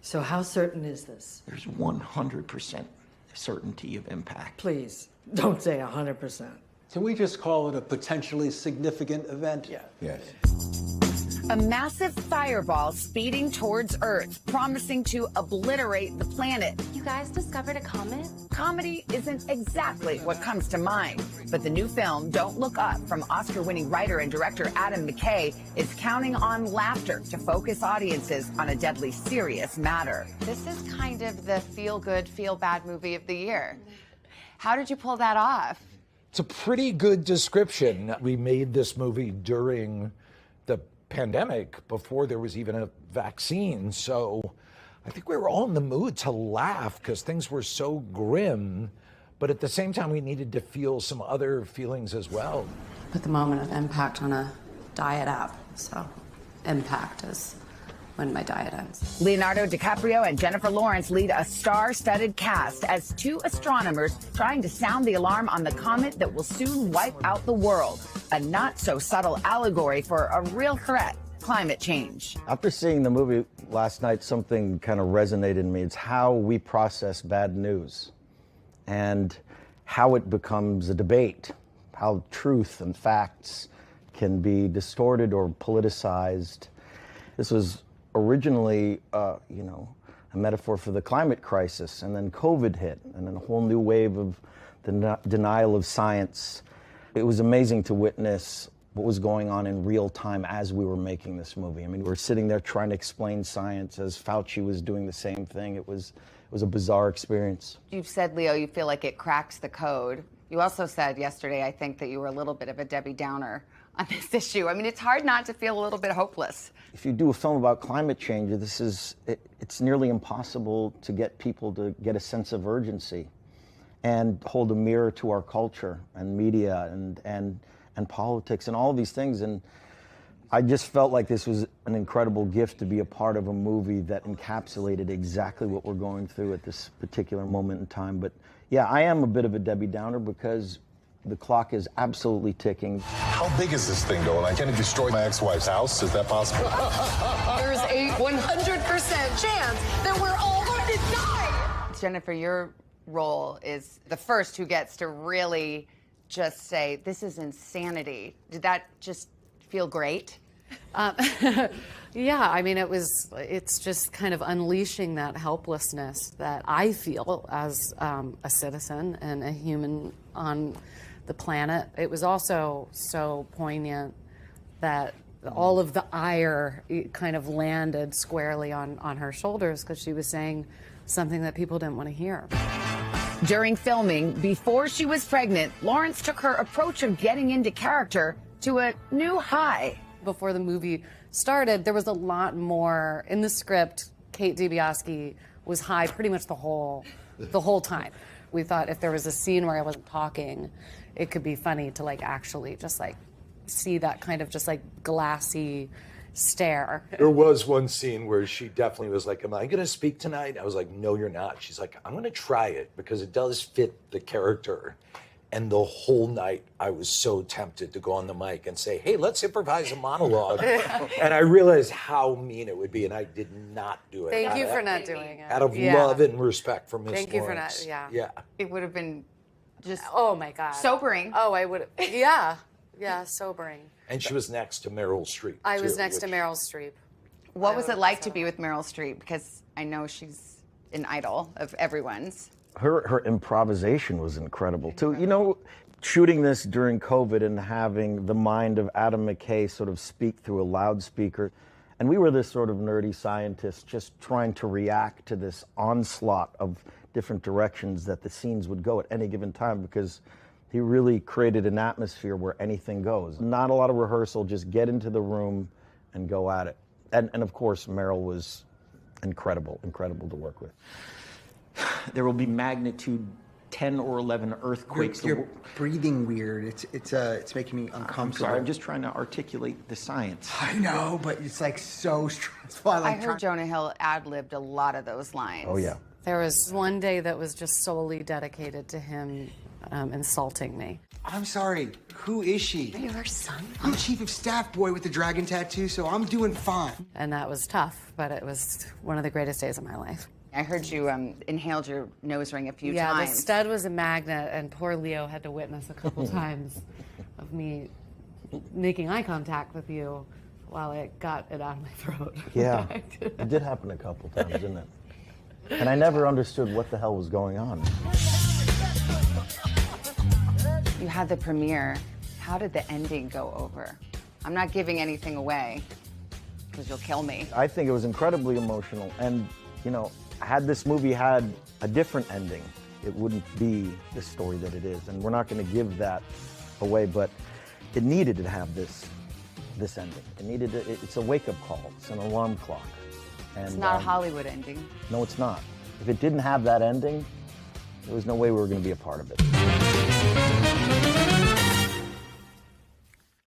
So how certain is this? There's 100% certainty of impact. Please, don't say 100%. Can we just call it a potentially significant event? Yeah. Yes. A massive fireball speeding towards Earth, promising to obliterate the planet. You guys discovered a comet? Comedy isn't exactly what comes to mind, but the new film, Don't Look Up, from Oscar-winning writer and director Adam McKay, is counting on laughter to focus audiences on a deadly serious matter. This is kind of the feel-good, feel-bad movie of the year. How did you pull that off? It's a pretty good description. We made this movie during the pandemic, before there was even a vaccine. So I think we were all in the mood to laugh because things were so grim. But at the same time, we needed to feel some other feelings as well. Put the moment of impact on a diet app. So impact is when my diet ends. Leonardo DiCaprio and Jennifer Lawrence lead a star-studded cast as two astronomers trying to sound the alarm on the comet that will soon wipe out the world. A not-so-subtle allegory for a real threat, climate change. After seeing the movie last night, something kind of resonated in me. It's how we process bad news and how it becomes a debate, how truth and facts can be distorted or politicized. This was originally, a metaphor for the climate crisis, and then COVID hit, and then a whole new wave of the denial of science. It was amazing to witness what was going on in real time as we were making this movie. I mean, we were sitting there trying to explain science as Fauci was doing the same thing. It was a bizarre experience. You've said, Leo, you feel like it cracks the code. You also said yesterday, I think, that you were a little bit of a Debbie Downer on this issue. I mean, it's hard not to feel a little bit hopeless. If you do a film about climate change, it's nearly impossible to get people to get a sense of urgency and hold a mirror to our culture and media and politics and all of these things. And I just felt like this was an incredible gift to be a part of a movie that encapsulated exactly what we're going through at this particular moment in time. But yeah, I am a bit of a Debbie Downer because the clock is absolutely ticking. How big is this thing, though? Like, can it destroy my ex-wife's house? Is that possible? There's a 100% chance that we're all going to die! Jennifer, your role is the first who gets to really just say, this is insanity. Did that just feel great? Yeah, I mean, it's just kind of unleashing that helplessness that I feel as a citizen and a human on the planet. It was also so poignant that all of the ire kind of landed squarely on her shoulders because she was saying something that people didn't want to hear. During filming, before she was pregnant, Lawrence took her approach of getting into character to a new high. Before the movie started, there was a lot more in the script. Kate DiBiase was high pretty much the whole time. We thought if there was a scene where I wasn't talking, it could be funny to actually just see that kind of just glassy stare. There was one scene where she definitely was like, am I going to speak tonight? I was like, no, you're not. She's like, I'm going to try it because it does fit the character. And the whole night, I was so tempted to go on the mic and say, hey, let's improvise a monologue. And I realized how mean it would be, and I did not do it. Thank you for not doing it. Out of love and respect for Miss Lawrence. Thank you for not, Yeah. It would have been just oh my God. Sobering. Oh, I would have, yeah, sobering. And she was next to Meryl Streep. I was next to Meryl Streep. What was it like to be with Meryl Streep? Because I know she's an idol of everyone's. Her improvisation was incredible too. You know, shooting this during COVID and having the mind of Adam McKay sort of speak through a loudspeaker. And we were this sort of nerdy scientists just trying to react to this onslaught of different directions that the scenes would go at any given time because he really created an atmosphere where anything goes. Not a lot of rehearsal, just get into the room and go at it. And of course, Meryl was incredible to work with. There will be magnitude 10 or 11 earthquakes. You're breathing weird. It's making me uncomfortable. I'm sorry, I'm just trying to articulate the science. I know, but it's so stressful. I heard Jonah Hill ad-libbed a lot of those lines. Oh yeah. There was one day that was just solely dedicated to him insulting me. I'm sorry, who is she? You're her son? I'm chief of staff boy with the dragon tattoo, so I'm doing fine. And that was tough, but it was one of the greatest days of my life. I heard you inhaled your nose ring a few Yeah, times. the stud was a magnet, and poor Leo had to witness a couple times of me making eye contact with you while it got it out of my throat. Yeah, it did happen a couple times, didn't it? And I never understood what the hell was going on. You had the premiere. How did the ending go over? I'm not giving anything away, because you'll kill me. I think it was incredibly emotional, and, you know, had this movie had a different ending, it wouldn't be the story that it is, and we're not going to give that away, but it needed to have this ending. It needed to, it's a wake-up call. It's an alarm clock. And, It's not a Hollywood ending. No, it's not. If it didn't have that ending, there was no way we were going to be a part of it.